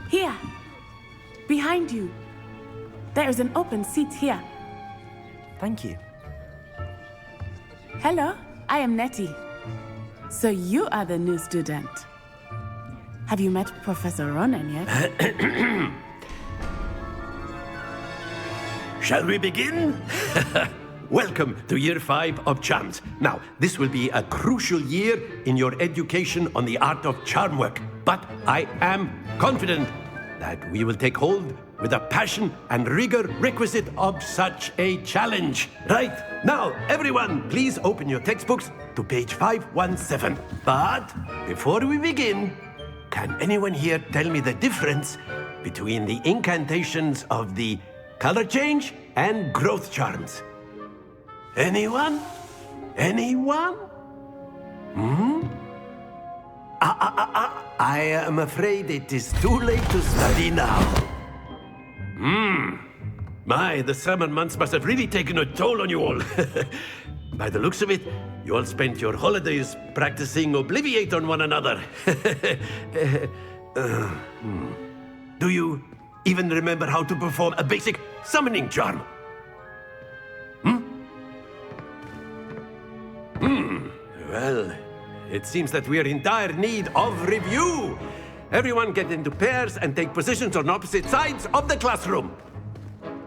Here. Behind you. There is an open seat here. Thank you. Hello, I am Nettie. So you are the new student. Have you met Professor Ronan yet? Shall we begin? Welcome to Year 5 of Charms. Now, this will be a crucial year in your education on the art of charm work. But I am confident that we will take hold with the passion and rigor requisite of such a challenge. Right, now, everyone, please open your textbooks to page 517. But before we begin, can anyone here tell me the difference between the incantations of the color change and growth charms? Anyone? Anyone? I am afraid it is too late to study now. My, the summer months must have really taken a toll on you all. By the looks of it, you all spent your holidays practicing Obliviate on one another. Do you even remember how to perform a basic summoning charm? Well, it seems that we are in dire need of review. Everyone get into pairs and take positions on opposite sides of the classroom.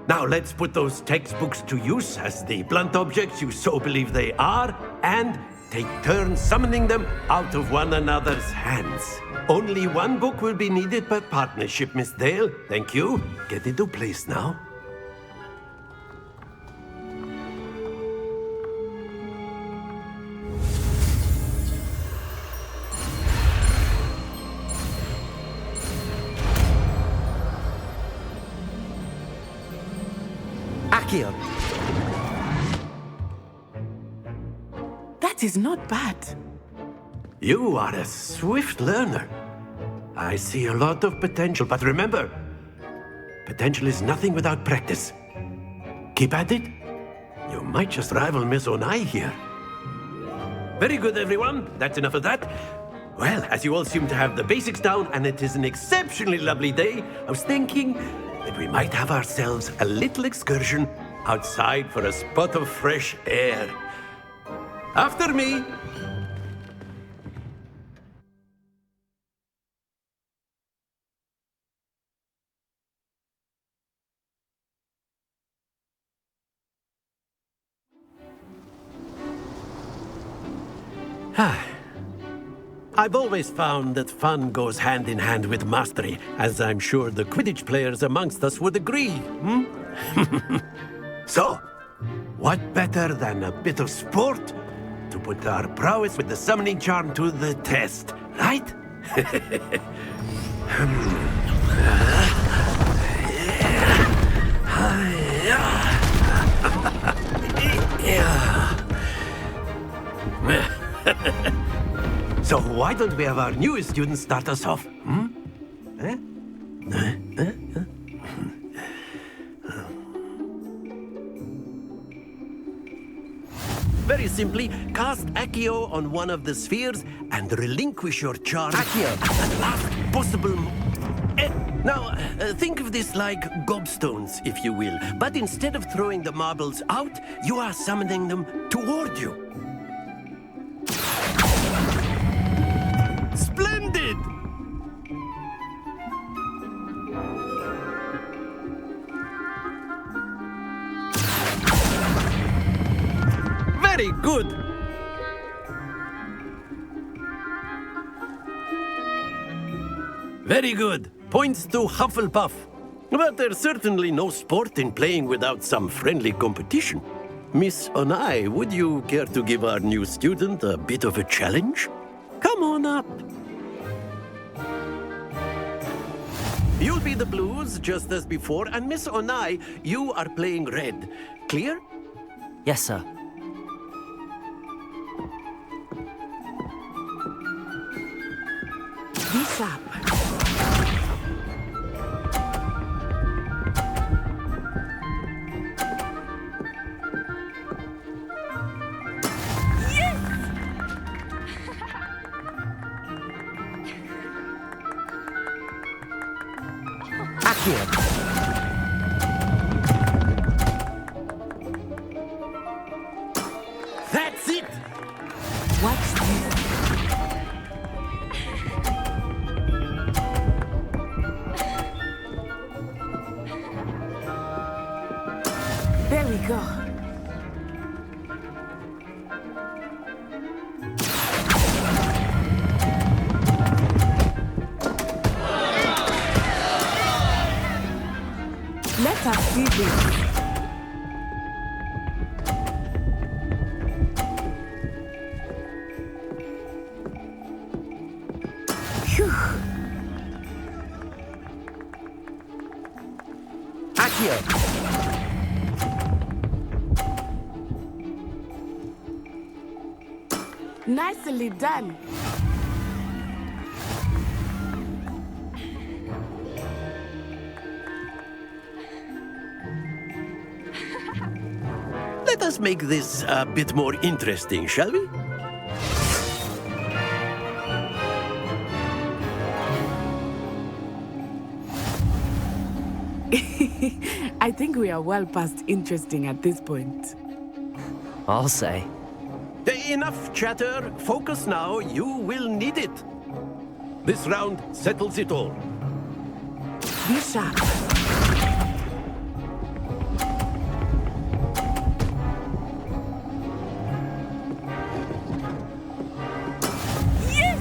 Now let's put those textbooks to use as the blunt objects you so believe they are, and take turns summoning them out of one another's hands. Only one book will be needed per partnership, Miss Dale. Thank you. Get into place now. iCUE. That is not bad. You are a swift learner. I see a lot of potential, but remember, potential is nothing without practice. Keep at it. You might just rival Miss Onai here. Very good, everyone. That's enough of that. Well, as you all seem to have the basics down, and it is an exceptionally lovely day, I was thinking that we might have ourselves a little excursion outside for a spot of fresh air. After me. I've always found that fun goes hand in hand with mastery, as I'm sure the Quidditch players amongst us would agree. So, what better than a bit of sport to put our prowess with the summoning charm to the test, right? So why don't we have our newest student start us off? Very simply, cast iCUE on one of the spheres and relinquish your charm iCUE. at the last possible Now, think of this like gobstones, if you will. But instead of throwing the marbles out, you are summoning them toward you. Splendid! Very good! Very good. Points to Hufflepuff. But there's certainly no sport in playing without some friendly competition. Miss Onai, would you care to give our new student a bit of a challenge? Come on up. You'll be the blues, just as before, and Miss Onai, you are playing red. Clear? Yes, sir. Be sharp. iCUE. That's it! What's this? There we go. Let us see this. Phew. iCUE. Nicely done. Let us make this a bit more interesting, shall we? I think we are well past interesting at this point. I'll say. Enough chatter. Focus now. You will need it. This round settles it all. Be sharp. Yes!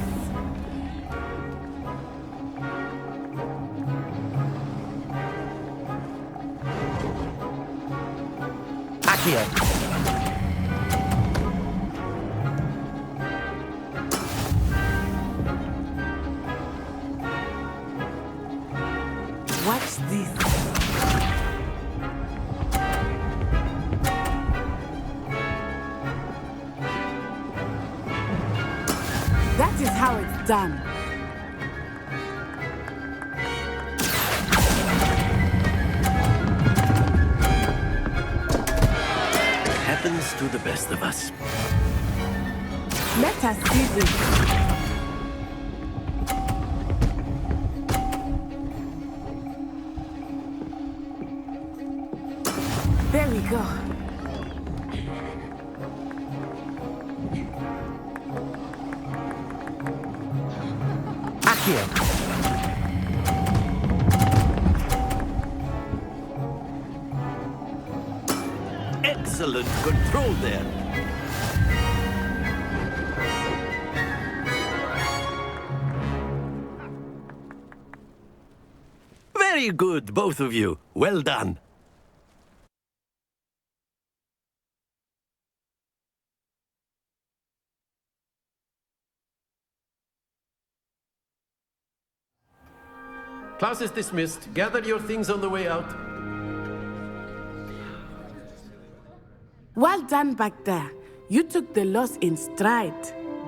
iCUE. Watch this. That is how it's done. Happens to the best of us. Let us see this. There we go. iCUE. Excellent control there. Very good, both of you. Well done. Class is dismissed. Gather your things on the way out. Well done back there. You took the loss in stride.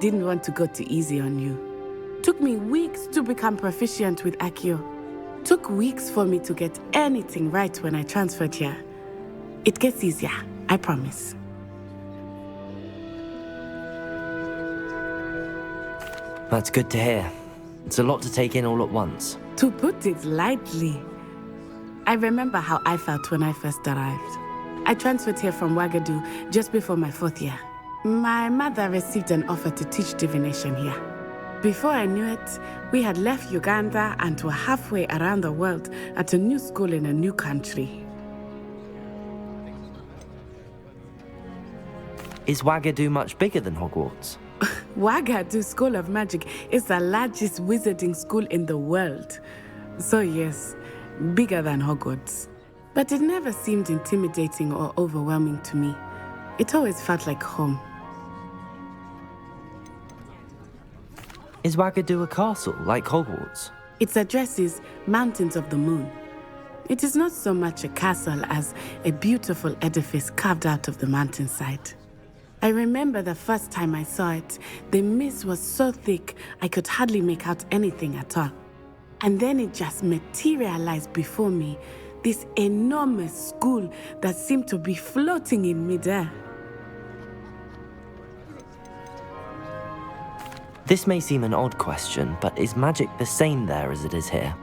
Didn't want to go too easy on you. Took me weeks to become proficient with iCUE. Took weeks for me to get anything right when I transferred here. It gets easier, I promise. That's good to hear. It's a lot to take in all at once. To put it lightly, I remember how I felt when I first arrived. I transferred here from Ouagadougou just before my 4th year. My mother received an offer to teach divination here. Before I knew it, we had left Uganda and were halfway around the world at a new school in a new country. Is Ouagadougou much bigger than Hogwarts? Ouagadougou School of Magic is the largest wizarding school in the world. So yes, bigger than Hogwarts. But it never seemed intimidating or overwhelming to me. It always felt like home. Is Ouagadougou a castle, like Hogwarts? Its address is Mountains of the Moon. It is not so much a castle as a beautiful edifice carved out of the mountainside. I remember the first time I saw it, the mist was so thick I could hardly make out anything at all. And then it just materialized before me, this enormous school that seemed to be floating in midair. This may seem an odd question, but is magic the same there as it is here?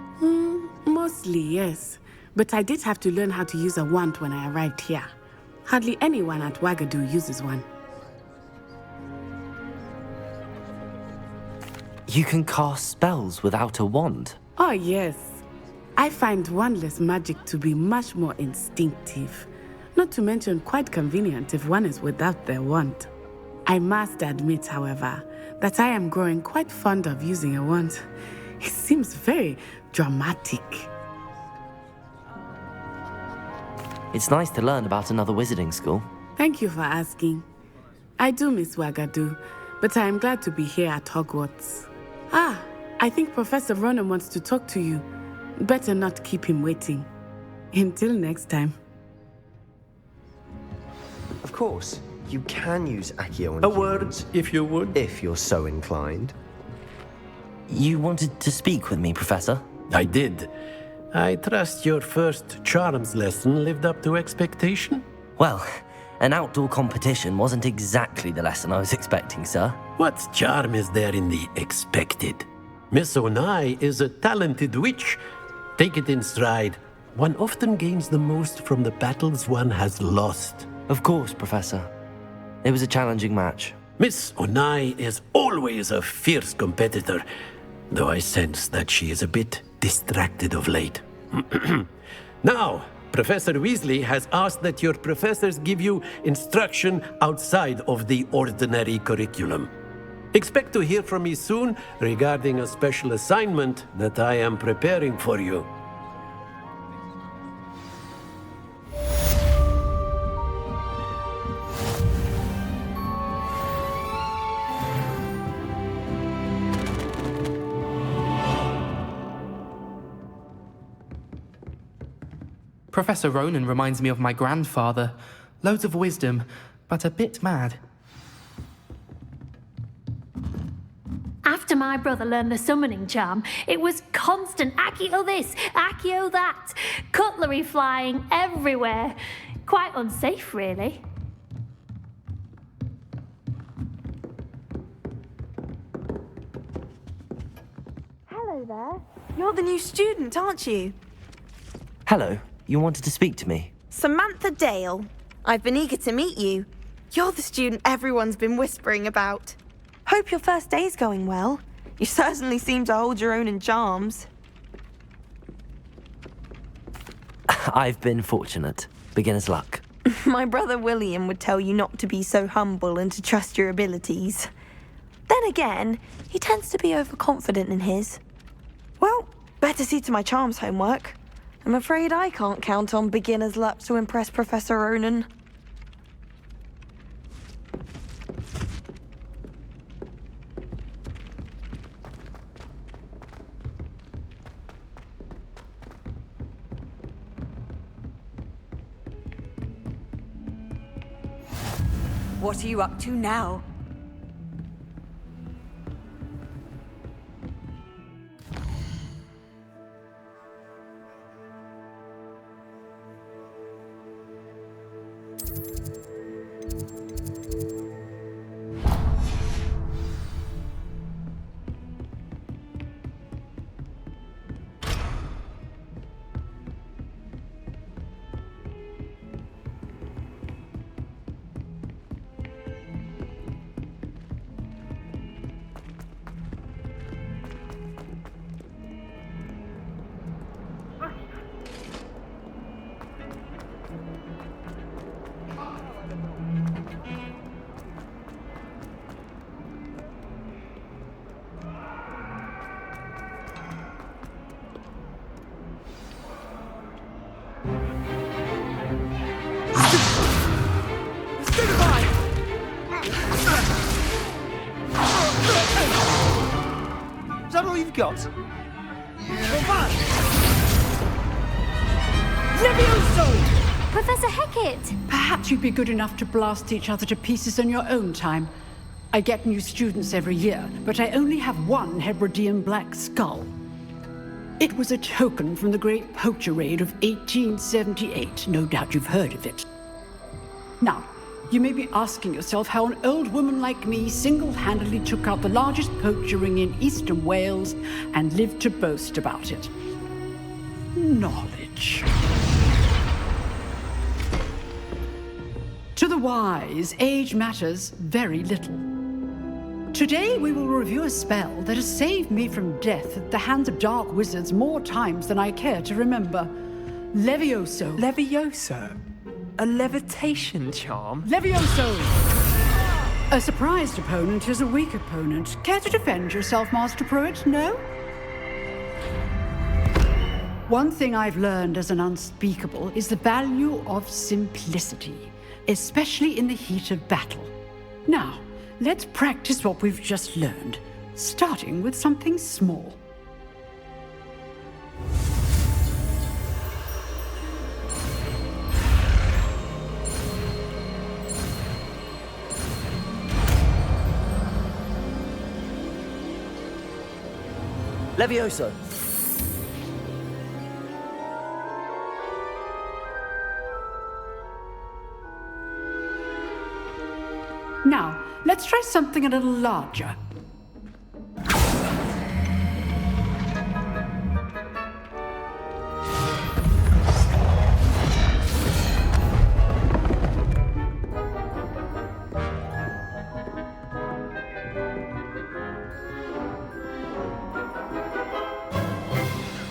Most Mostly, yes. But I did have to learn how to use a wand when I arrived here. Hardly anyone at Wagadu uses one. You can cast spells without a wand? Oh, yes. I find wandless magic to be much more instinctive. Not to mention quite convenient if one is without their wand. I must admit, however, that I am growing quite fond of using a wand. It seems very dramatic. It's nice to learn about another wizarding school. Thank you for asking. I do miss Wagadu, but I am glad to be here at Hogwarts. Ah, I think Professor Ronan wants to talk to you. Better not keep him waiting. Until next time. Of course, you can use ASUS on A word, if you would. if you're so inclined. You wanted to speak with me, Professor? I did. I trust your first charms lesson lived up to expectation? Well, an outdoor competition wasn't exactly the lesson I was expecting, sir. What charm is there in the expected? Miss Onai is a talented witch. Take it in stride. One often gains the most from the battles one has lost. Of course, Professor. It was a challenging match. Miss Onai is always a fierce competitor, though I sense that she is a bit distracted of late. Now, Professor Weasley has asked that your professors give you instruction outside of the ordinary curriculum. Expect to hear from me soon regarding a special assignment that I am preparing for you. Professor Ronan reminds me of my grandfather. Loads of wisdom, but a bit mad. After my brother learned the summoning charm, it was constant ASUS this, ASUS that. Cutlery flying everywhere. Quite unsafe, really. Hello there. You're the new student, aren't you? Hello, you wanted to speak to me? Samantha Dale. I've been eager to meet you. You're the student everyone's been whispering about. Hope your first day's going well. You certainly seem to hold your own in charms. I've been fortunate. Beginner's luck. My brother William would tell you not to be so humble and to trust your abilities. Then again, he tends to be overconfident in his. Well, better see to my charms homework. I'm afraid I can't count on beginner's luck to impress Professor Ronan. What are you up to now? Is that all you've got? Professor Hecat! Perhaps you'd be good enough to blast each other to pieces in your own time. I get new students every year, but I only have one Hebridean black skull. It was a token from the Great Poacher Raid of 1878. No doubt you've heard of it. Now, you may be asking yourself how an old woman like me single-handedly took out the largest poacher ring in eastern Wales and lived to boast about it. knowledge. To the wise, age matters very little. Today we will review a spell that has saved me from death at the hands of dark wizards more times than I care to remember. Levioso. Levioso? A levitation charm? Levioso! A surprised opponent is a weak opponent. Care to defend yourself, Master Pruitt? No? One thing I've learned as an unspeakable is the value of simplicity, especially in the heat of battle. Now, let's practice what we've just learned, starting with something small. Levioso! Now, let's try something a little larger.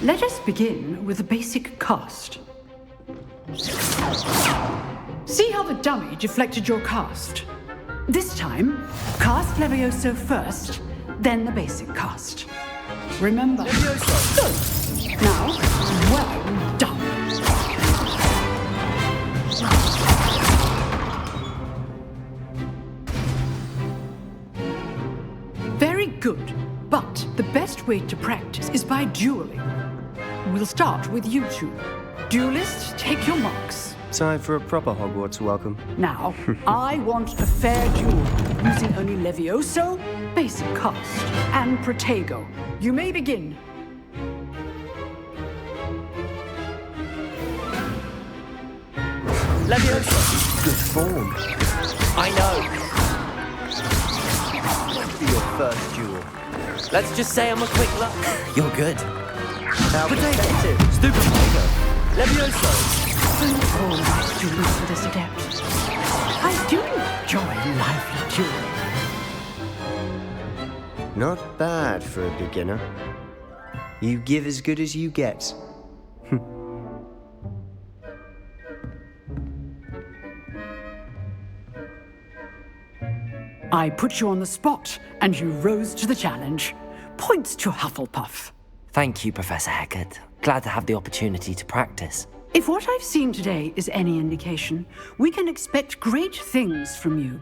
Let us begin with the basic cast. See how the dummy deflected your cast? This time, cast Levioso first, then the basic cast. Remember. Levioso! Good. Now, well done. Very good, but the best way to practice is by dueling. We'll start with you two. Duelists, take your marks. Time for a proper Hogwarts welcome. Now, I want a fair duel, using only Levioso, basic cast, and Protego. You may begin. Levioso! Good form. I know. For your first duel. Let's just say I'm a quick luck. You're good. How effective. Stupid Protego. Levioso! All my students for this adept. I do enjoy lively dueling. Not bad for a beginner. You give as good as you get. I put you on the spot, and you rose to the challenge. Points to Hufflepuff. Thank you, Professor Hecat. Glad to have the opportunity to practice. If what I've seen today is any indication, we can expect great things from you.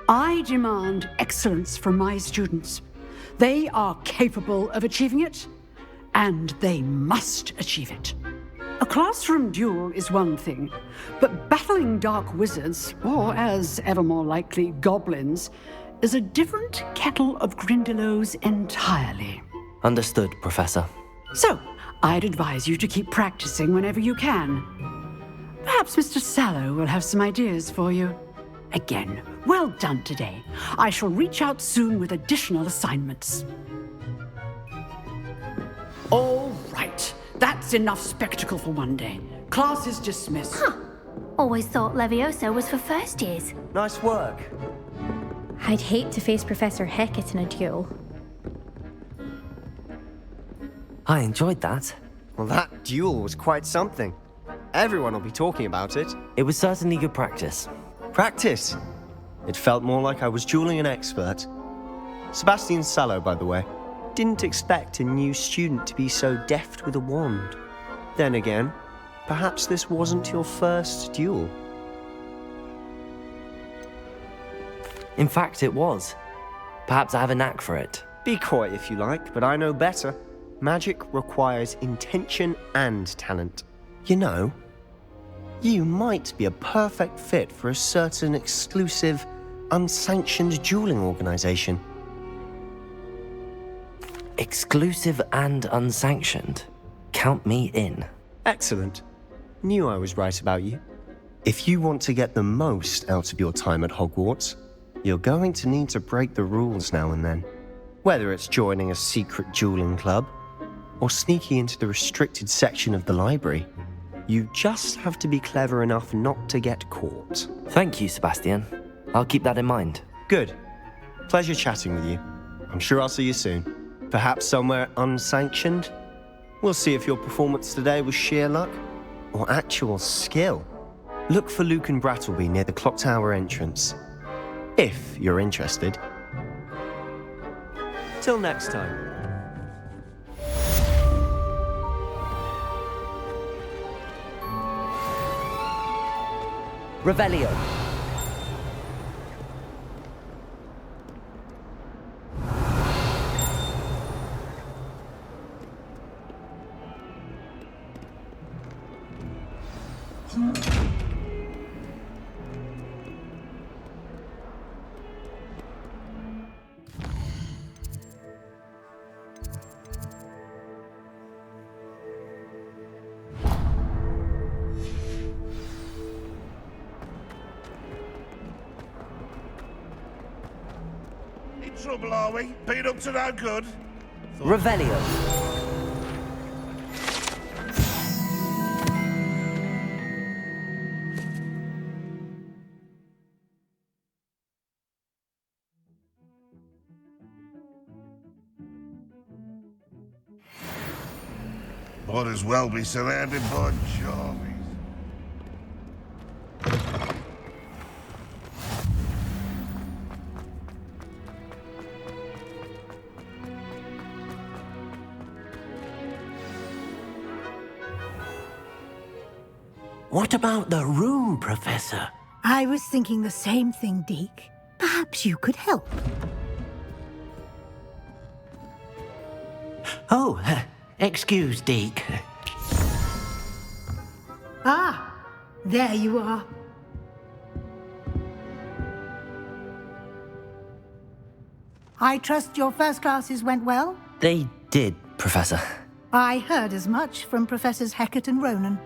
I demand excellence from my students. They are capable of achieving it, and they must achieve it. A classroom duel is one thing, but battling dark wizards, or as ever more likely, goblins, is a different kettle of Grindylows entirely. Understood, Professor. So, I'd advise you to keep practicing whenever you can. Perhaps Mr. Sallow will have some ideas for you. Again, well done today. I shall reach out soon with additional assignments. All right. That's enough spectacle for one day. Class is dismissed. Huh. Always thought Levioso was for first years. Nice work. I'd hate to face Professor Hecat in a duel. I enjoyed that. Well, that duel was quite something. Everyone will be talking about it. It was certainly good practice. Practice? It felt more like I was dueling an expert. Sebastian Sallow, by the way. Didn't expect a new student to be so deft with a wand. Then again, perhaps this wasn't your first duel. In fact, it was. Perhaps I have a knack for it. Be coy if you like, but I know better. Magic requires intention and talent. You know, you might be a perfect fit for a certain exclusive, unsanctioned dueling organization. Exclusive and unsanctioned. Count me in. Excellent. Knew I was right about you. If you want to get the most out of your time at Hogwarts, you're going to need to break the rules now and then. Whether it's joining a secret dueling club, or sneaking into the restricted section of the library. You just have to be clever enough not to get caught. Thank you, Sebastian. I'll keep that in mind. Good. Pleasure chatting with you. I'm sure I'll see you soon. Perhaps somewhere unsanctioned? We'll see if your performance today was sheer luck or actual skill. Look for Luke and Brattleby near the clock tower entrance, if you're interested. Till next time. Revelio. Trouble, are we? Been up to no good? Revelio. Might as well be surrounded by charmies. What about the room, Professor? I was thinking the same thing, Deke. Perhaps you could help. Oh, excuse, Deke. Ah, there you are. I trust your first classes went well? They did, Professor. I heard as much from Professors Hecat and Ronan.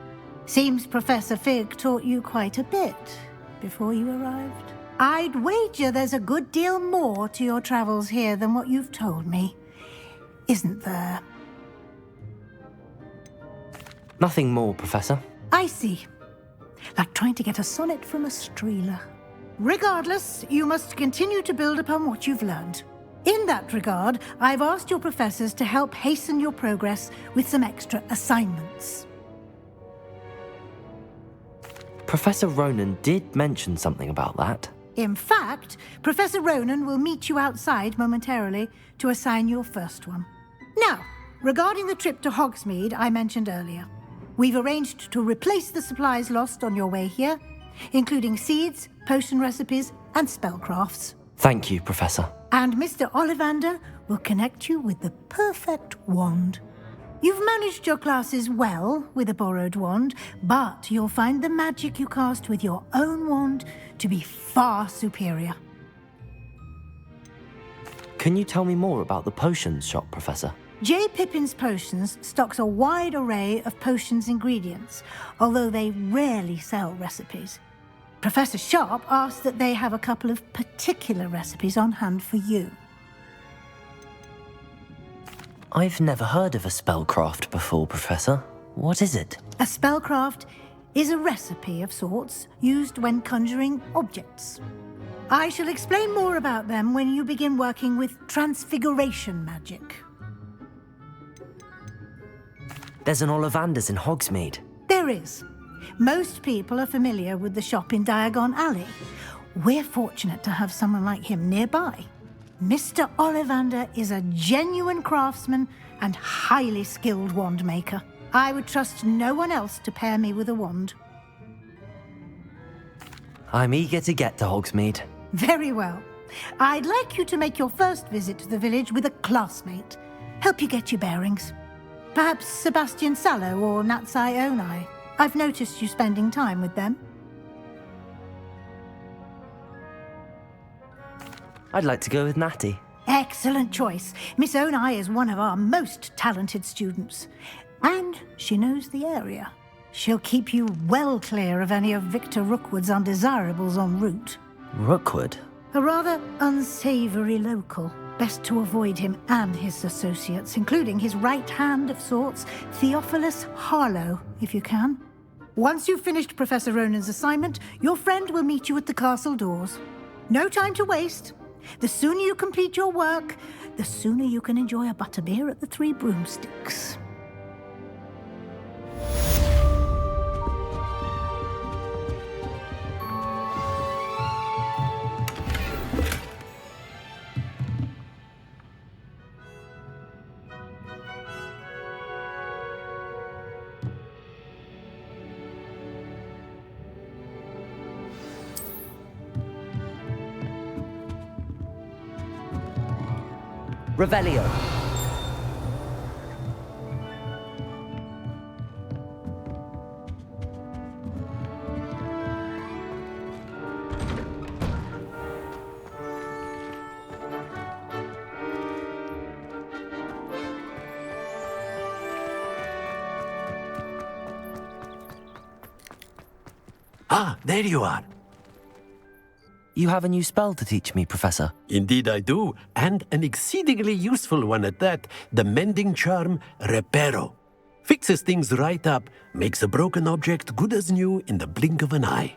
Seems Professor Fig taught you quite a bit before you arrived. I'd wager there's a good deal more to your travels here than what you've told me. Isn't there? Nothing more, Professor. I see. Like trying to get a sonnet from a streeler. Regardless, you must continue to build upon what you've learned. In that regard, I've asked your professors to help hasten your progress with some extra assignments. Professor Ronan did mention something about that. In fact, Professor Ronan will meet you outside momentarily to assign your first one. Now, regarding the trip to Hogsmeade I mentioned earlier, we've arranged to replace the supplies lost on your way here, including seeds, potion recipes, and spellcrafts. Thank you, Professor. And Mr. Ollivander will connect you with the perfect wand. You've managed your classes well with a borrowed wand, but you'll find the magic you cast with your own wand to be far superior. Can you tell me more about the potions shop, Professor? J. Pippin's Potions stocks a wide array of potions ingredients, although they rarely sell recipes. Professor Sharp asked that they have a couple of particular recipes on hand for you. I've never heard of a spellcraft before, Professor. What is it? A spellcraft is a recipe of sorts used when conjuring objects. I shall explain more about them when you begin working with transfiguration magic. There's an Ollivander's in Hogsmeade. There is. Most people are familiar with the shop in Diagon Alley. We're fortunate to have someone like him nearby. Mr. Ollivander is a genuine craftsman and highly skilled wand maker. I would trust no one else to pair me with a wand. I'm eager to get to Hogsmeade. Very well. I'd like you to make your first visit to the village with a classmate. Help you get your bearings. Perhaps Sebastian Sallow or Natsai Onai. I've noticed you spending time with them. I'd like to go with Natty. Excellent choice. Miss Onai is one of our most talented students. And she knows the area. She'll keep you well clear of any of Victor Rookwood's undesirables en route. Rookwood? A rather unsavory local. Best to avoid him and his associates, including his right hand of sorts, Theophilus Harlow, if you can. Once you've finished Professor Ronan's assignment, your friend will meet you at the castle doors. No time to waste. The sooner you complete your work, the sooner you can enjoy a butterbeer at the Three Broomsticks. Revelio. Ah, there you are. You have a new spell to teach me, Professor. Indeed I do, and an exceedingly useful one at that, the mending charm Reparo. Fixes things right up, makes a broken object good as new in the blink of an eye.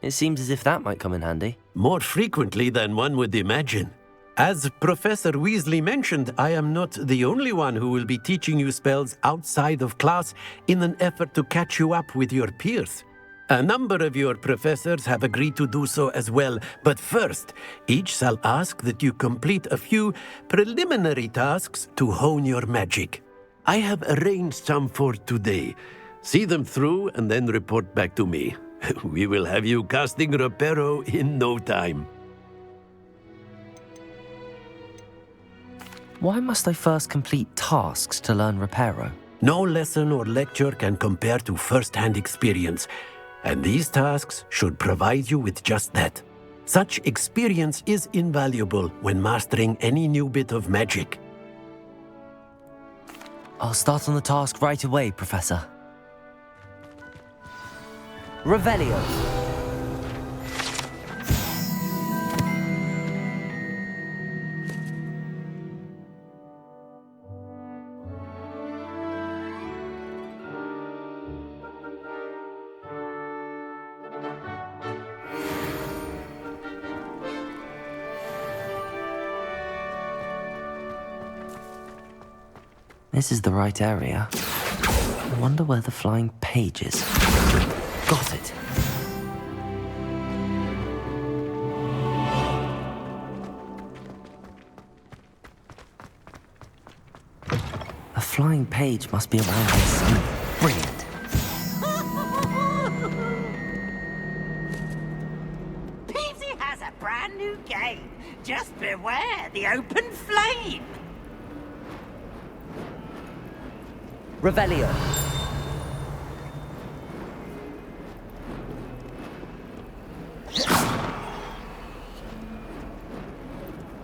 It seems as if that might come in handy. More frequently than one would imagine. As Professor Weasley mentioned, I am not the only one who will be teaching you spells outside of class in an effort to catch you up with your peers. A number of your professors have agreed to do so as well, but first, each shall ask that you complete a few preliminary tasks to hone your magic. I have arranged some for today. See them through and then report back to me. We will have you casting Reparo in no time. Why must I first complete tasks to learn Reparo? No lesson or lecture can compare to first-hand experience. And these tasks should provide you with just that. Such experience is invaluable when mastering any new bit of magic. I'll start on the task right away, Professor. Revelio. This is the right area. I wonder where the flying page is. Got it. A flying page must be around here somewhere. Brilliant. Peasy has a brand new game. Just beware the open flame. Revelio.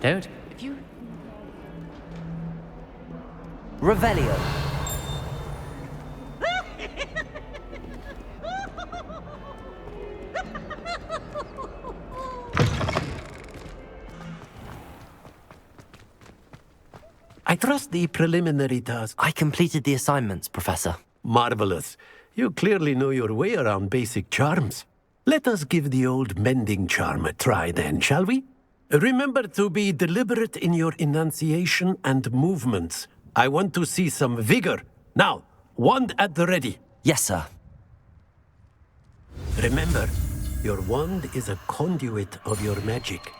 Dude, if you... Revelio. I trust the preliminary task. I completed the assignments, Professor. Marvelous. You clearly know your way around basic charms. Let us give the old mending charm a try then, shall we? Remember to be deliberate in your enunciation and movements. I want to see some vigor. Now, wand at the ready. Yes, sir. Remember, your wand is a conduit of your magic.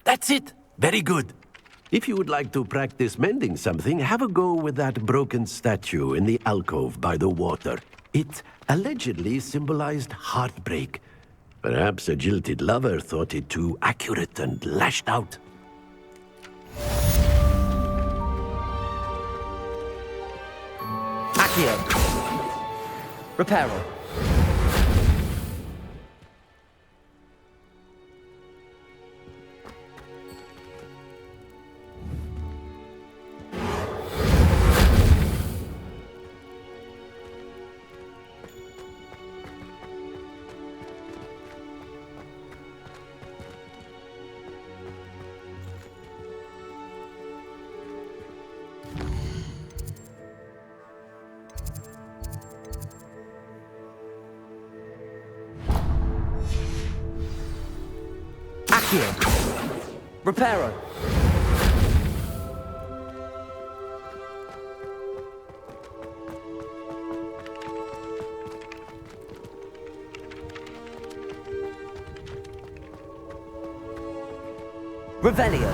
That's it. Very good. If you would like to practice mending something, have a go with that broken statue in the alcove by the water. It allegedly symbolized heartbreak. Perhaps a jilted lover thought it too accurate and lashed out. iCUE. Reparo. Reparo. Revelio.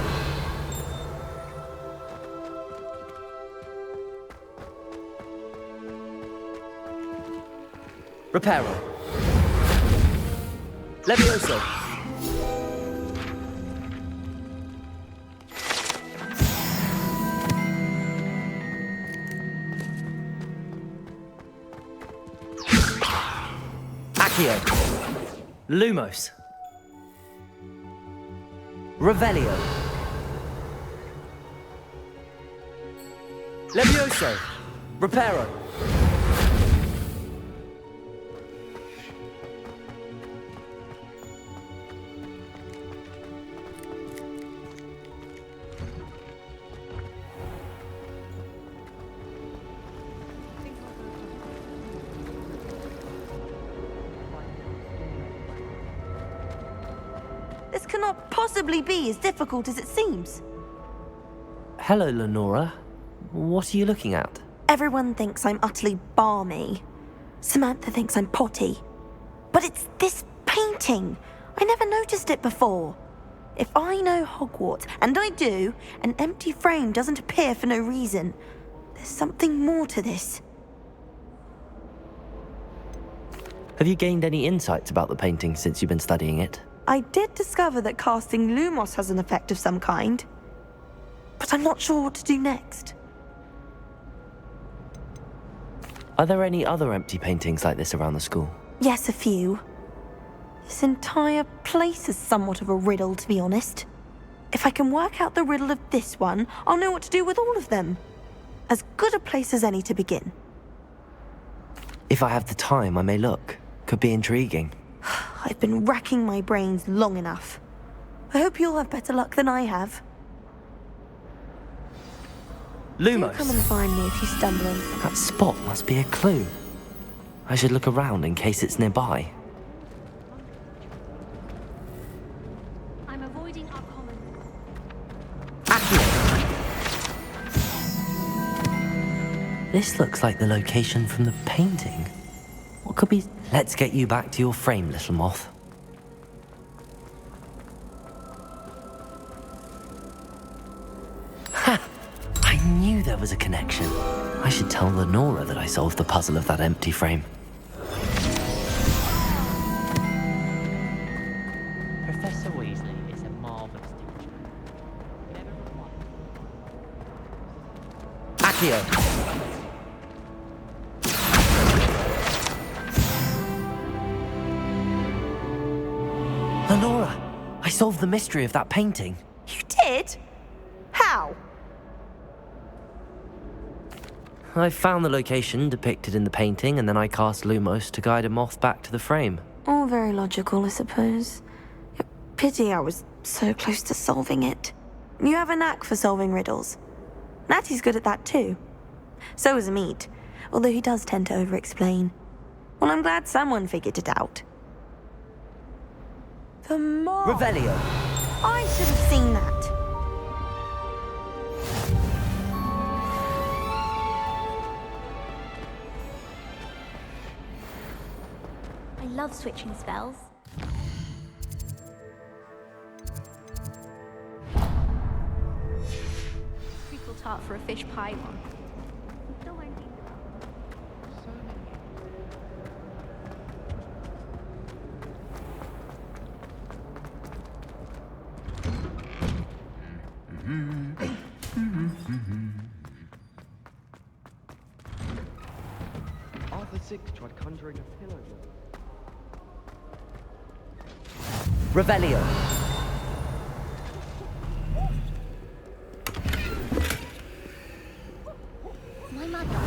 Reparo. Levioso. Lumos. Revelio. Levioso. Reparo. This cannot possibly be as difficult as it seems. Hello, Lenora. What are you looking at? Everyone thinks I'm utterly balmy. Samantha thinks I'm potty. But it's this painting. I never noticed it before. If I know Hogwarts, and I do, an empty frame doesn't appear for no reason. There's something more to this. Have you gained any insights about the painting since you've been studying it? I did discover that casting Lumos has an effect of some kind. But I'm not sure what to do next. Are there any other empty paintings like this around the school? Yes, a few. This entire place is somewhat of a riddle, to be honest. If I can work out the riddle of this one, I'll know what to do with all of them. As good a place as any to begin. If I have the time, I may look. Could be intriguing. I've been racking my brains long enough. I hope you'll have better luck than I have. Lumos. Do come and find me if you stumble on something. That spot must be a clue. I should look around in case it's nearby. I'm avoiding our common. This looks like the location from the painting. What could be... Let's get you back to your frame, little moth. Ha! I knew there was a connection. I should tell Lenora that I solved the puzzle of that empty frame. Professor Weasley is a marvelous teacher. Never iCUE. Lenora, I solved the mystery of that painting. You did? How? I found the location depicted in the painting, and then I cast Lumos to guide a moth back to the frame. All very logical, I suppose. Pity I was so close to solving it. You have a knack for solving riddles. Natty's good at that too. So is Amit, although he does tend to over-explain. Well, I'm glad someone figured it out. The moth! Revelio. I should have seen that. I love switching spells. Treacle tart for a fish pie one. Arthur VI tried conjuring a pillow. Revelio. My mother.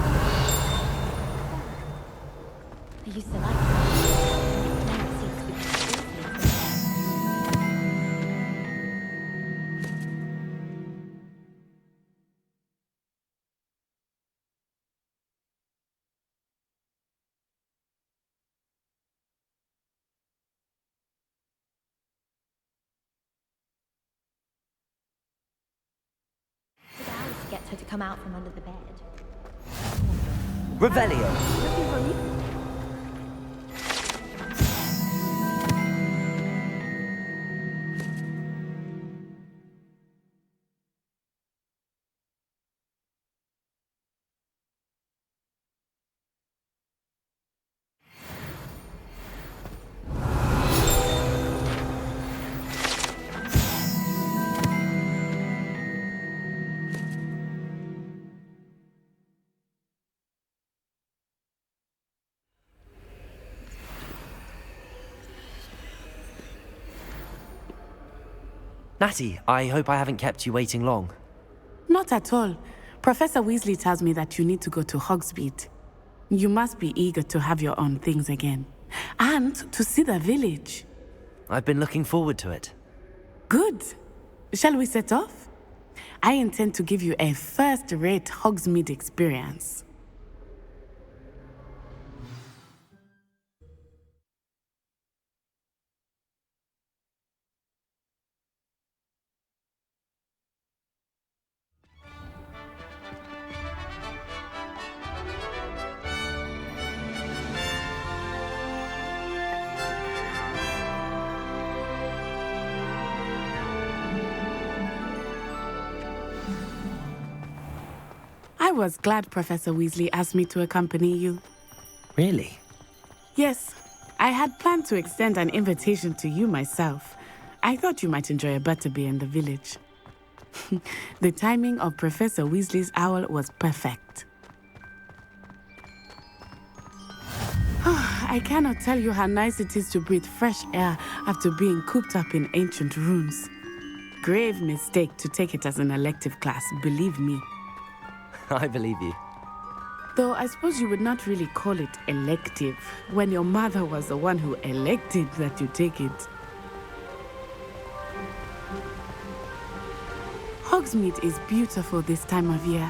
I used to like her. Now it seems to be hours to get her to come out from under the bed. Revelio. Looking for me? Natty, I hope I haven't kept you waiting long. Not at all. Professor Weasley tells me that you need to go to Hogsmeade. You must be eager to have your own things again. And to see the village. I've been looking forward to it. Good. Shall we set off? I intend to give you a first-rate Hogsmeade experience. I was glad Professor Weasley asked me to accompany you. Really? Yes, I had planned to extend an invitation to you myself. I thought you might enjoy a butterbeer in the village. The timing of Professor Weasley's owl was perfect. I cannot tell you how nice it is to breathe fresh air after being cooped up in ancient rooms. Grave mistake to take it as an elective class, believe me. I believe you. Though I suppose you would not really call it elective when your mother was the one who elected that you take it. Hogsmeade is beautiful this time of year.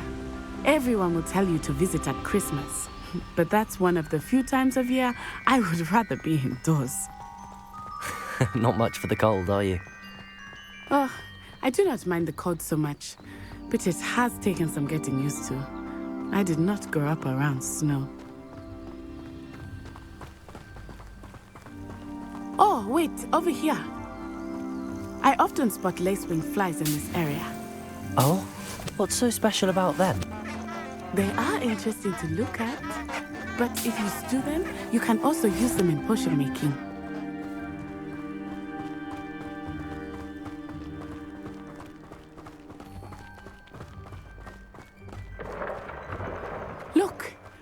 Everyone will tell you to visit at Christmas. But that's one of the few times of year I would rather be indoors. Not much for the cold, are you? Oh, I do not mind the cold so much. But it has taken some getting used to. I did not grow up around snow. Oh, wait, over here. I often spot lacewing flies in this area. Oh? What's so special about them? They are interesting to look at. But if you stew them, you can also use them in potion making.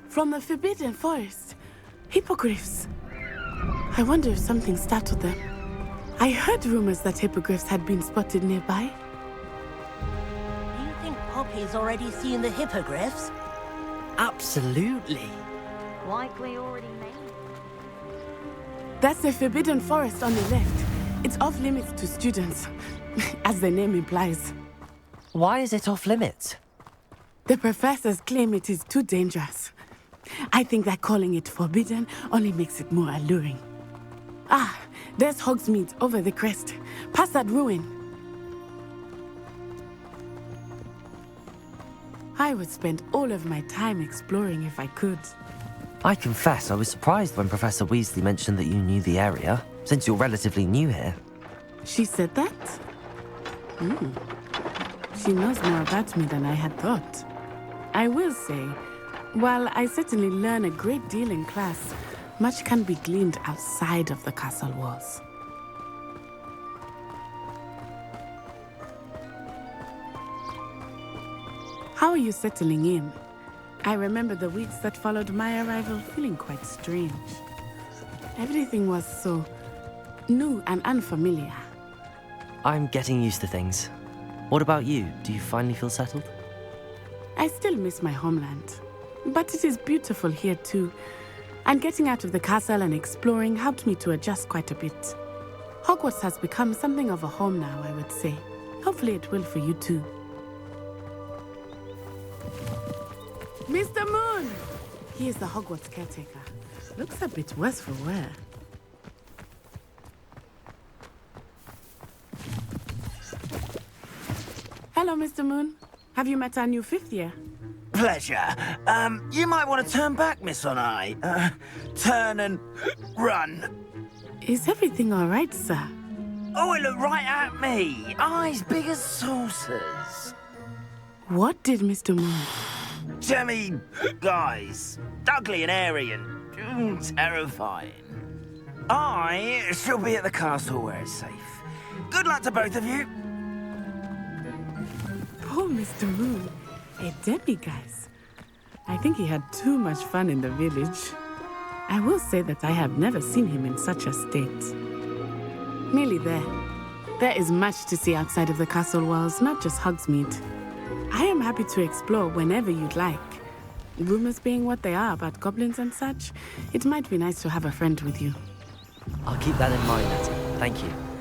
From the Forbidden Forest. Hippogriffs. I wonder if something startled them. I heard rumors that hippogriffs had been spotted nearby. Do you think Poppy's already seen the hippogriffs? Absolutely. Likely already made. That's the Forbidden Forest on the left. It's off limits to students, as the name implies. Why is it off limits? The professors claim it is too dangerous. I think that calling it forbidden only makes it more alluring. Ah, there's Hogsmeade over the crest, past that ruin. I would spend all of my time exploring if I could. I confess I was surprised when Professor Weasley mentioned that you knew the area, since you're relatively new here. She said that? She knows more about me than I had thought. I will say, while I certainly learn a great deal in class, much can be gleaned outside of the castle walls. How are you settling in? I remember the weeks that followed my arrival feeling quite strange. Everything was so new and unfamiliar. I'm getting used to things. What about you? Do you finally feel settled? I still miss my homeland, but it is beautiful here too. And getting out of the castle and exploring helped me to adjust quite a bit. Hogwarts has become something of a home now, I would say. Hopefully it will for you too. Mr. Moon! He is the Hogwarts caretaker. Looks a bit worse for wear. Hello, Mr. Moon. Have you met our new 5th year? Pleasure. You might want to turn back, Miss Onai. Turn and run. Is everything all right, sir? Oh, it looked right at me. Eyes big as saucers. What did Mr. Moon? Jemmy, guys. Ugly and airy and terrifying. I shall be at the castle where it's safe. Good luck to both of you. Poor Mr. Moon. A demiguise. I think he had too much fun in the village. I will say that I have never seen him in such a state. Nearly there. There is much to see outside of the castle walls, not just Hogsmeade. I am happy to explore whenever you'd like. Rumors being what they are about goblins and such, it might be nice to have a friend with you. I'll keep that in mind, Nettie. Thank you.